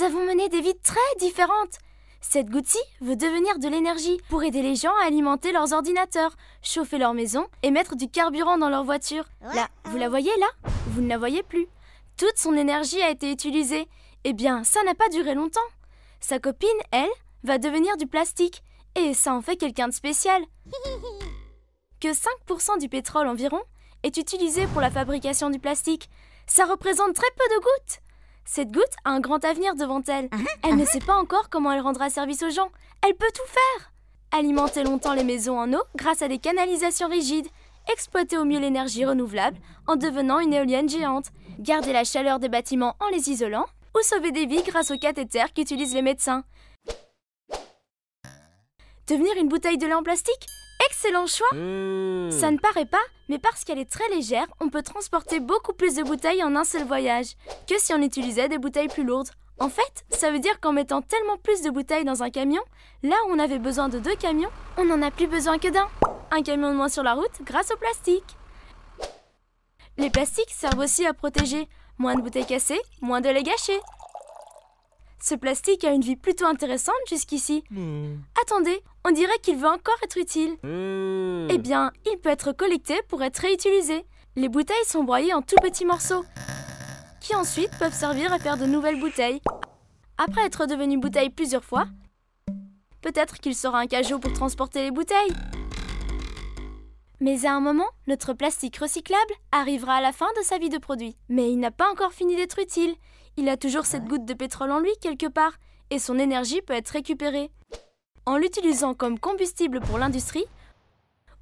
avons mené des vies très différentes. Cette goutte-ci veut devenir de l'énergie pour aider les gens à alimenter leurs ordinateurs, chauffer leur maison et mettre du carburant dans leur voiture. Là, vous la voyez là? Vous ne la voyez plus. Toute son énergie a été utilisée. Eh bien, ça n'a pas duré longtemps. Sa copine, elle, va devenir du plastique. Et ça en fait quelqu'un de spécial. Que 5% du pétrole environ est utilisé pour la fabrication du plastique. Ça représente très peu de gouttes. Cette goutte a un grand avenir devant elle. Elle ne sait pas encore comment elle rendra service aux gens. Elle peut tout faire. Alimenter longtemps les maisons en eau grâce à des canalisations rigides. Exploiter au mieux l'énergie renouvelable en devenant une éolienne géante. Garder la chaleur des bâtiments en les isolant. Ou sauver des vies grâce aux cathéters qu'utilisent les médecins. Devenir une bouteille de lait en plastique? Excellent choix! Ça ne paraît pas, mais parce qu'elle est très légère, on peut transporter beaucoup plus de bouteilles en un seul voyage que si on utilisait des bouteilles plus lourdes. En fait, ça veut dire qu'en mettant tellement plus de bouteilles dans un camion, là où on avait besoin de 2 camions, on n'en a plus besoin que d'un. Un camion de moins sur la route grâce au plastique. Les plastiques servent aussi à protéger. Moins de bouteilles cassées, moins de lait gâché. Ce plastique a une vie plutôt intéressante jusqu'ici. Attendez, on dirait qu'il veut encore être utile. Eh bien, il peut être collecté pour être réutilisé. Les bouteilles sont broyées en tout petits morceaux, qui ensuite peuvent servir à faire de nouvelles bouteilles. Après être devenu bouteille plusieurs fois, peut-être qu'il sera un cajot pour transporter les bouteilles. Mais à un moment, notre plastique recyclable arrivera à la fin de sa vie de produit. Mais il n'a pas encore fini d'être utile. Il a toujours cette goutte de pétrole en lui quelque part, et son énergie peut être récupérée. En l'utilisant comme combustible pour l'industrie,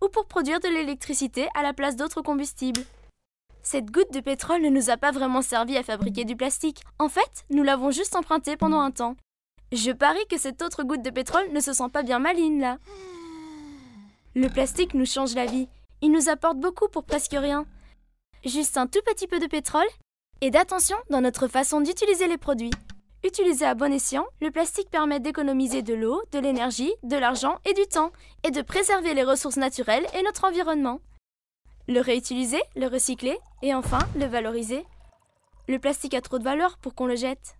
ou pour produire de l'électricité à la place d'autres combustibles. Cette goutte de pétrole ne nous a pas vraiment servi à fabriquer du plastique. En fait, nous l'avons juste emprunté pendant un temps. Je parie que cette autre goutte de pétrole ne se sent pas bien maligne là. Le plastique nous change la vie. Il nous apporte beaucoup pour presque rien. Juste un tout petit peu de pétrole et d'attention dans notre façon d'utiliser les produits. Utilisé à bon escient, le plastique permet d'économiser de l'eau, de l'énergie, de l'argent et du temps, et de préserver les ressources naturelles et notre environnement. Le réutiliser, le recycler et enfin le valoriser. Le plastique a trop de valeur pour qu'on le jette.